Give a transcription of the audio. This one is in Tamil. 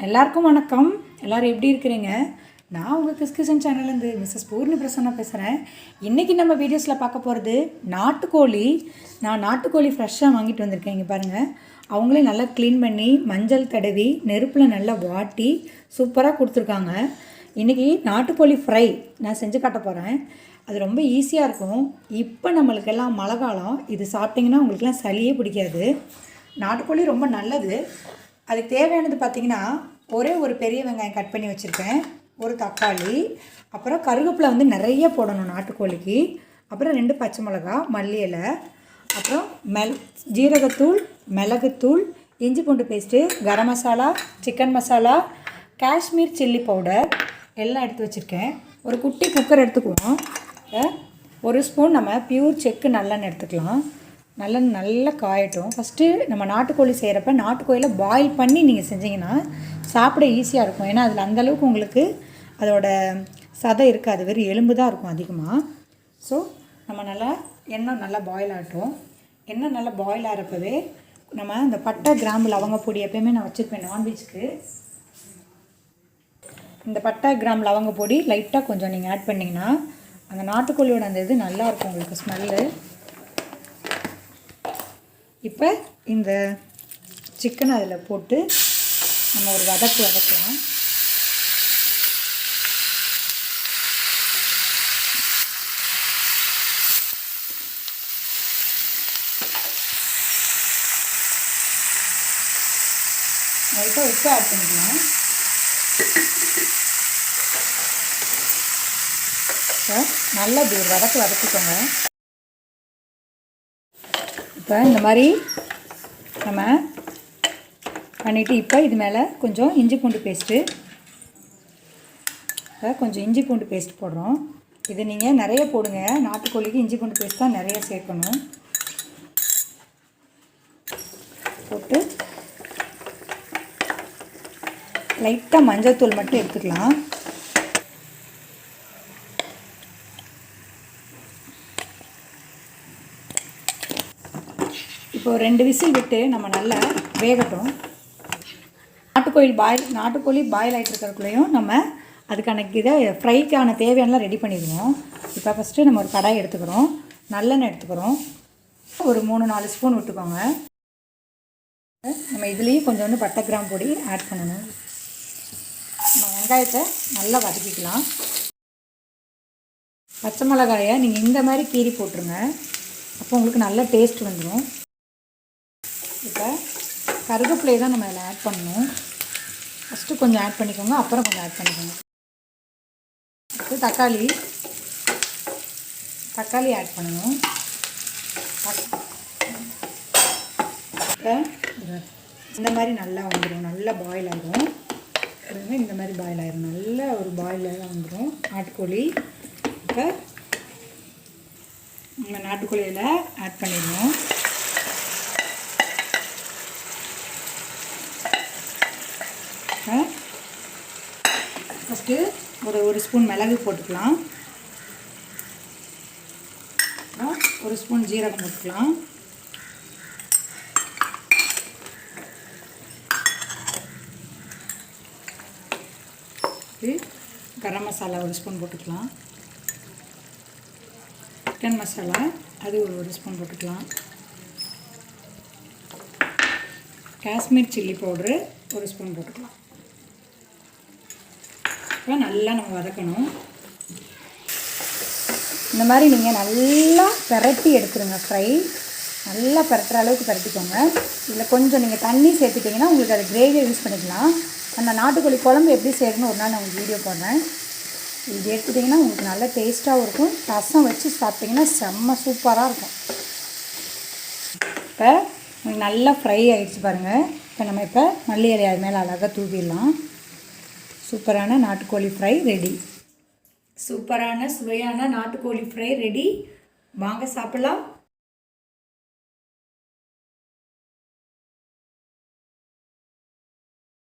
எல்லாருக்கும் வணக்கம். எல்லோரும் எப்படி இருக்கிறீங்க? நான் உங்கள் கிறிஸ்கிஷன் சேனல்லேருந்து மிஸ்ஸஸ் பூர்ணி பிரசன்னா பேசுகிறேன். இன்றைக்கி நம்ம வீடியோஸில் பார்க்க போகிறது நாட்டுக்கோழி. நான் நாட்டுக்கோழி ஃப்ரெஷ்ஷாக வாங்கிட்டு வந்திருக்கேன். இங்கே பாருங்கள், அவங்களே நல்லா க்ளீன் பண்ணி மஞ்சள் தடவி நெருப்பில் நல்லா வாட்டி சூப்பராக கொடுத்துருக்காங்க. இன்றைக்கி நாட்டுக்கோழி ஃப்ரை நான் செஞ்சு காட்ட போகிறேன். அது ரொம்ப ஈஸியாக இருக்கும். இப்போ நம்மளுக்கெல்லாம் மழை காலம், இது சாப்பிட்டிங்கன்னா உங்களுக்கெல்லாம் சளியே பிடிக்காது. நாட்டுக்கோழி ரொம்ப நல்லது. அதுக்கு தேவையானது பார்த்திங்கன்னா, ஒரே ஒரு பெரிய வெங்காயம் கட் பண்ணி வச்சுருக்கேன், ஒரு தக்காளி, அப்புறம் கருவேப்பிலை வந்து நிறைய போடணும் நாட்டுக்கோழிக்கு, அப்புறம் 2 பச்சை மிளகா, மல்லி இலை, அப்புறம் ஜீரகத்தூள், மிளகுத்தூள், இஞ்சி பூண்டு paste, garam masala, chicken masala, Kashmir chilli powder எல்லாம் எடுத்து வச்சுருக்கேன். ஒரு குட்டி குக்கர் எடுத்துக்குவோம். 1 ஸ்பூன் நம்ம பியூர் செக்கு நல்லெண்ணெய் எடுத்துக்கலாம். நல்லா காயட்டும். ஃபஸ்ட்டு நம்ம நாட்டுக்கோழி செய்கிறப்ப நாட்டுக்கோழியில் பாயில் பண்ணி நீங்கள் செஞ்சிங்கன்னா சாப்பிட ஈஸியாக இருக்கும். ஏன்னா அதில் அந்தளவுக்கு உங்களுக்கு அதோட சதை இருக்காது, வெறும் எலும்பு தான் இருக்கும் அதிகமாக. ஸோ நம்ம எண்ணெய் நல்லா பாயில் ஆகட்டும். எண்ணெய் நல்லா பாயில் ஆகிறப்பவே நம்ம இந்த பட்டை, கிராம்பு, லவங்க பொடி எப்போயுமே நான் வச்சுருப்பேன் நான்வெஜ்க்கு. இந்த பட்டை, கிராம்பு, லவங்க பொடி லைட்டாக கொஞ்சம் நீங்கள் ஆட் பண்ணிங்கன்னா அந்த நாட்டுக்கோழியோட அந்த இது நல்லாயிருக்கும் உங்களுக்கு ஸ்மெல்லு. இப்போ இந்த சிக்கனை அதில் போட்டு நம்ம ஒரு வதக்கலாம். லைட்டாக உப்பு ஆட் பண்ணிக்கலாம். நல்லா இப்படி ஒரு வதக்கிக்கோங்க. இப்போ இந்த மாதிரி நம்ம பண்ணிவிட்டு இப்போ இது மேலே கொஞ்சம் இஞ்சி பூண்டு பேஸ்ட்டு, கொஞ்சம் இஞ்சி பூண்டு பேஸ்ட் போடுறோம். இது நீங்கள் நிறைய போடுங்க. நாட்டுக்கோழிக்கு இஞ்சி பூண்டு பேஸ்ட் தான் நிறைய சேர்க்கணும். போட்டு லைட்டாக மஞ்சள் தூள் மட்டும் எடுத்துக்கலாம். இப்போ 2 விசில் விட்டு நம்ம நல்லா வேகட்டும். நாட்டுக்கோழி பாயில் ஆகிட்டு இருக்கிறக்குள்ளேயும் நம்ம அதுக்கான இதை ஃப்ரைக்கான தேவையானலாம் ரெடி பண்ணிடுவோம். இப்போ ஃபஸ்ட்டு நம்ம ஒரு கடாய் எடுத்துக்கிறோம், நல்லெண்ணெய் எடுத்துக்கிறோம். ஒரு 3-4 ஸ்பூன் விட்டுக்கோங்க. நம்ம இதுலேயும் கொஞ்சோண்டு பட்டை, கிராம்பு பொடி ஆட் பண்ணணும். நம்ம வெங்காயத்தை நல்லா வதக்கிக்கலாம். பச்சை மிளகாயை நீங்கள் இந்த மாதிரி கீறி போட்டுருங்க, அப்போ உங்களுக்கு நல்ல டேஸ்ட் வந்துடும். இப்போ கருவேப்பிலையை தான் நம்ம இதில் ஆட் பண்ணணும். ஃபஸ்ட்டு கொஞ்சம் ஆட் பண்ணிக்கோங்க, அப்புறம் கொஞ்சம் ஆட் பண்ணிக்கோங்க. அடுத்து தக்காளி ஆட் பண்ணணும். இப்போ இந்த மாதிரி நல்லா வந்துடும், நல்லா பாயில் ஆகிடும். இந்த மாதிரி பாயில் ஆகிடும், நல்ல ஒரு பாயிலாக வந்துடும் நாட்டுக்கோழி. இப்போ நம்ம நாட்டுக்கோழியில் ஆட் பண்ணிடுவோம். ஃபஸ்ட்டு ஒரு ஸ்பூன் மிளகு போட்டுக்கலாம், 1 ஸ்பூன் ஜீரகம் போட்டுக்கலாம், கரம் மசாலா 1 ஸ்பூன் போட்டுக்கலாம், சிக்கன் மசாலா அது ஒரு 1 ஸ்பூன் போட்டுக்கலாம், காஷ்மீர் சில்லி பவுட்ரு 1 ஸ்பூன் போட்டுக்கலாம். இப்போ நல்லா நம்ம வதக்கணும். இந்த மாதிரி நீங்கள் நல்லா பெரட்டி எடுத்துருங்க. ஃப்ரை நல்லா பெரட்டுற அளவுக்கு பெரட்டிக்கோங்க. இதில் கொஞ்சம் நீங்கள் தண்ணி சேர்த்துட்டிங்கன்னா உங்களுக்கு அது கிரேவியை யூஸ் பண்ணிக்கலாம். அந்த நாட்டுக்கோழி குழம்பு எப்படி செய்யணும்னு ஒரு நாள் நான் உங்களுக்கு வீடியோ போடுறேன். இது எடுத்துட்டிங்கன்னா உங்களுக்கு நல்ல டேஸ்ட்டாகவும் இருக்கும். ரசம் வச்சு சாப்பிட்டிங்கன்னா செம்ம சூப்பராக இருக்கும். இப்போ உங்களுக்கு நல்லா ஃப்ரை ஆகிடுச்சு பாருங்கள். இப்போ நம்ம மல்லி இலை அது மேலே அழகாக தூவிடலாம். சூப்பரான நாட்டுக்கோழி ஃப்ரை ரெடி. சூப்பரான சுவையான நாட்டுக்கோழி ஃப்ரை ரெடி. வாங்க சாப்பிட்லாம்.